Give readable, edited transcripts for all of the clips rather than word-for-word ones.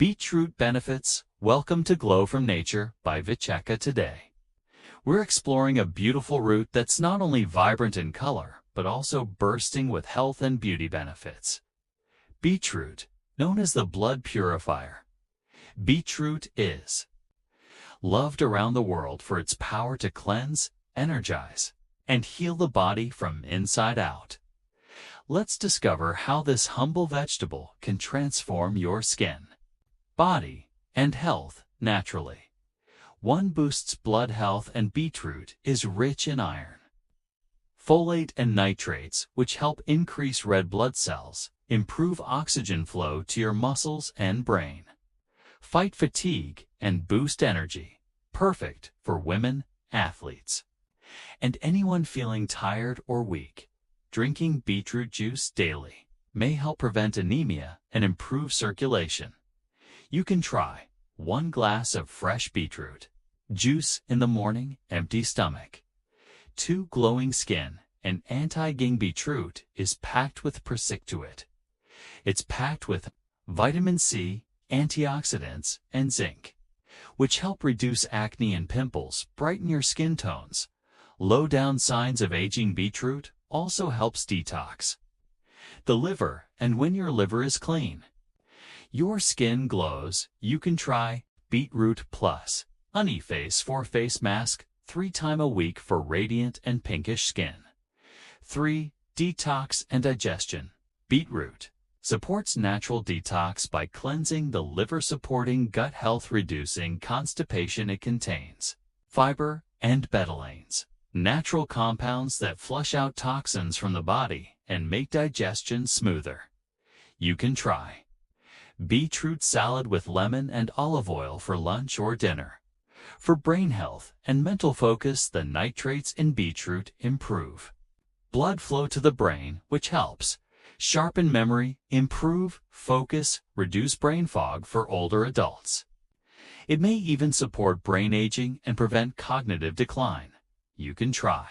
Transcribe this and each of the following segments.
Beetroot benefits. Welcome to Glow from Nature by Vichheka today. We're exploring a beautiful root that's not only vibrant in color, but also bursting with health and beauty benefits. Beetroot, known as the blood purifier. Beetroot is loved around the world for its power to cleanse, energize, and heal the body from inside out. Let's discover how this humble vegetable can transform your skin, body, and health naturally. 1. Boosts blood health, and beetroot is rich in iron, folate, and nitrates, which help increase red blood cells, improve oxygen flow to your muscles and brain, fight fatigue, and boost energy. Perfect for women, athletes, and anyone feeling tired or weak. Drinking beetroot juice daily may help prevent anemia and improve circulation. You can try 1 glass of fresh beetroot juice in the morning, empty stomach. 2. Glowing skin and anti-aging. Beetroot is packed with precipitate. It's packed with vitamin C, antioxidants, and zinc, which help reduce acne and pimples, brighten your skin tones. Low down signs of aging. Beetroot also helps detox the liver, and when your liver is clean, your skin glows. You can try Beetroot Plus Honey Face 4 Face Mask 3 times a week for radiant and pinkish skin. 3. Detox and digestion. Beetroot supports natural detox by cleansing the liver, supporting gut health, reducing constipation. It contains fiber and betalains, natural compounds that flush out toxins from the body and make digestion smoother. You can try beetroot salad with lemon and olive oil for lunch or dinner. For brain health and mental focus, the nitrates in beetroot improve blood flow to the brain, which helps sharpen memory, improve focus, reduce brain fog for older adults. It may even support brain aging and prevent cognitive decline. You can try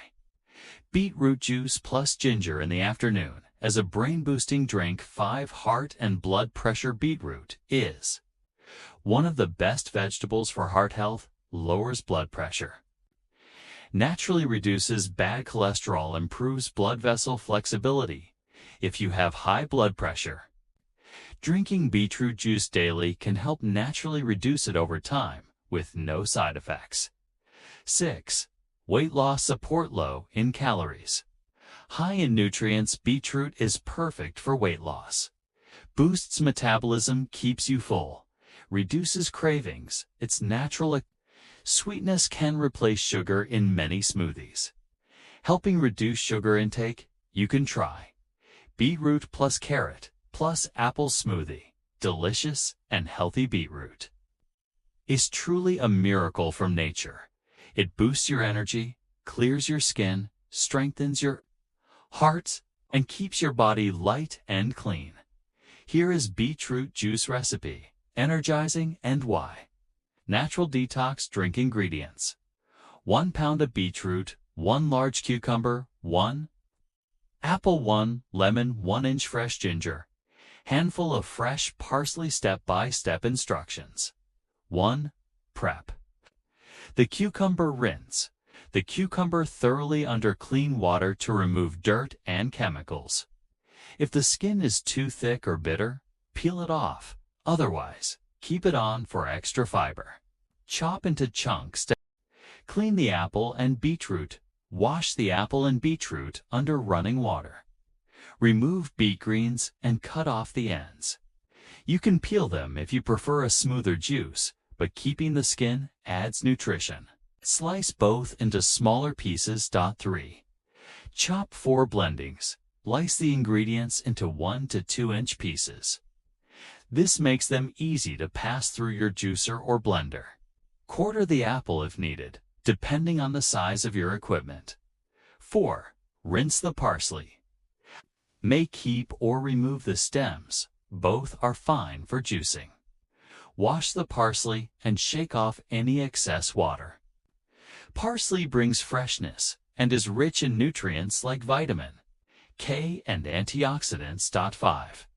beetroot juice plus ginger in the afternoon as a brain-boosting drink. 5. Heart and blood pressure. Beetroot is one of the best vegetables for heart health. Lowers blood pressure, naturally reduces bad cholesterol, improves blood vessel flexibility. If you have high blood pressure, drinking beetroot juice daily can help naturally reduce it over time with no side effects. 6. Weight loss support. Low in calories, high in nutrients. Beetroot is perfect for weight loss. Boosts metabolism, keeps you full, reduces cravings. Its natural sweetness can replace sugar in many smoothies, helping reduce sugar intake. You can try beetroot plus carrot plus apple smoothie. Delicious and healthy. Beetroot is truly a miracle from nature. It boosts your energy, clears your skin, strengthens your heart, and keeps your body light and clean. Here is beetroot juice recipe, energizing and why. Natural detox drink ingredients: 1 pound of beetroot, 1 large cucumber, 1 apple, 1 lemon, 1 inch fresh ginger, handful of fresh parsley. Step-by-step instructions. 1. Prep the cucumber. Rinse the cucumber thoroughly under clean water to remove dirt and chemicals. If the skin is too thick or bitter, peel it off. Otherwise, keep it on for extra fiber. Chop into chunks. Clean the apple and beetroot. Wash the apple and beetroot under running water. Remove beet greens and cut off the ends. You can peel them if you prefer a smoother juice, but keeping the skin adds nutrition. Slice both into smaller pieces. 3. Chop 4 blendings. Slice the ingredients into 1 to 2 inch pieces. This makes them easy to pass through your juicer or blender. Quarter the apple if needed, depending on the size of your equipment. 4. Rinse the parsley. May keep or remove the stems. Both are fine for juicing. Wash the parsley and shake off any excess water. Parsley brings freshness and is rich in nutrients like vitamin K and antioxidants. 5.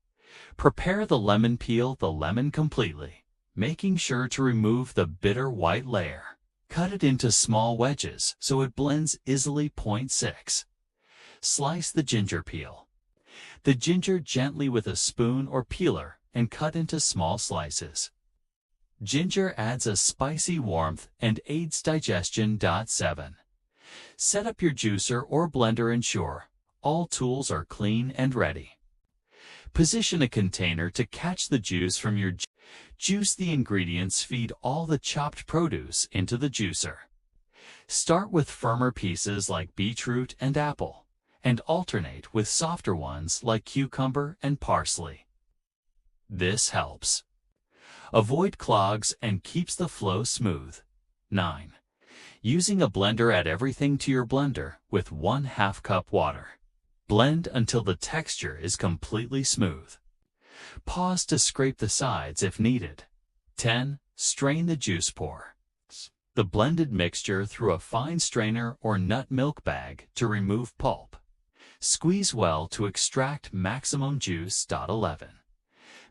Prepare the lemon. Peel the lemon completely. making sure to remove the bitter white layer. Cut it into small wedges so it blends easily. 6. Slice the ginger peel. The ginger gently with a spoon or peeler and cut into small slices. Ginger adds a spicy warmth and aids digestion. 7. Set up your juicer or blender. Ensure all tools are clean and ready. Position a container to catch the juice from your juice. The ingredients feed all the chopped produce into the juicer. Start with firmer pieces like beetroot and apple, and alternate with softer ones like cucumber and parsley. This helps avoid clogs and keeps the flow smooth. 9. Using a blender, add everything to your blender with 1/2 cup water. Blend until the texture is completely smooth. Pause to scrape the sides if needed. 10. Strain the juice. Pour the blended mixture through a fine strainer or nut milk bag to remove pulp. Squeeze well to extract maximum juice. 11.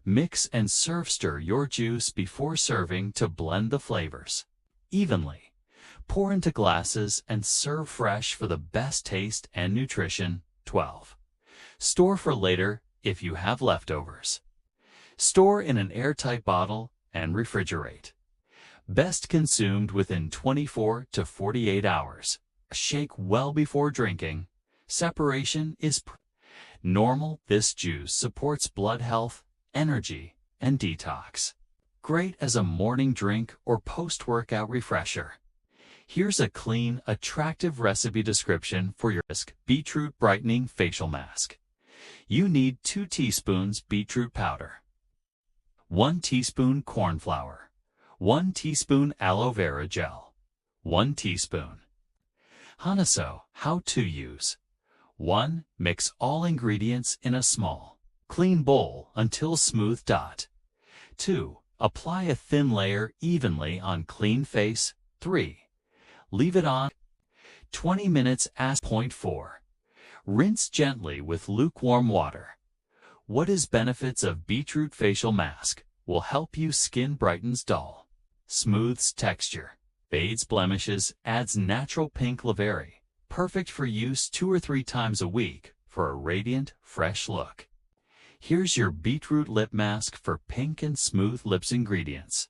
Mix and serve. Stir your juice before serving to blend the flavors evenly. Pour into glasses and serve fresh for the best taste and nutrition. 12. Store for later if you have leftovers. Store in an airtight bottle and refrigerate. Best consumed within 24 to 48 hours. Shake well before drinking. Separation is normal. This juice supports blood health, energy, and detox. Great as a morning drink or post-workout refresher. Here's a clean, attractive recipe description for your beetroot brightening facial mask. You need 2 teaspoons beetroot powder, 1 teaspoon corn flour, 1 teaspoon aloe vera gel, 1 teaspoon Hanaso. How to use. 1. Mix all ingredients in a small, clean bowl until smooth. 2. Apply a thin layer evenly on clean face. 3. Leave it on 20 minutes. 4. Rinse gently with lukewarm water. What is benefits of beetroot facial mask? Will help you skin brightens dull, smooths texture, fades blemishes, adds natural pink lavery. Perfect for use 2 or 3 times a week for a radiant, fresh look. Here's your beetroot lip mask for pink and smooth lips. Ingredients: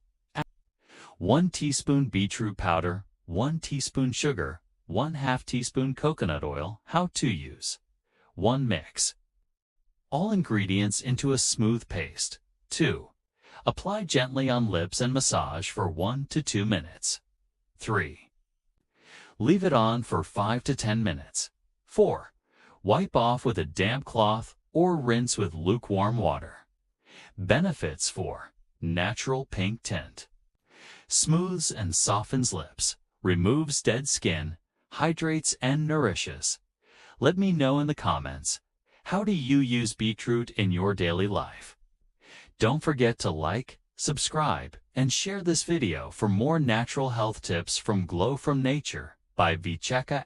1 teaspoon beetroot powder, 1 teaspoon sugar, 1/2 teaspoon coconut oil. How to use. 1. Mix all ingredients into a smooth paste. 2. Apply gently on lips and massage for 1 to 2 minutes. 3. Leave it on for 5 to 10 minutes. 4. Wipe off with a damp cloth or rinse with lukewarm water. Benefits: for natural pink tint, smooths and softens lips, removes dead skin, hydrates and nourishes. Let me know in the comments, how do you use beetroot in your daily life? Don't forget to like, subscribe, and share this video for more natural health tips from GlowFromNature by Vichheka.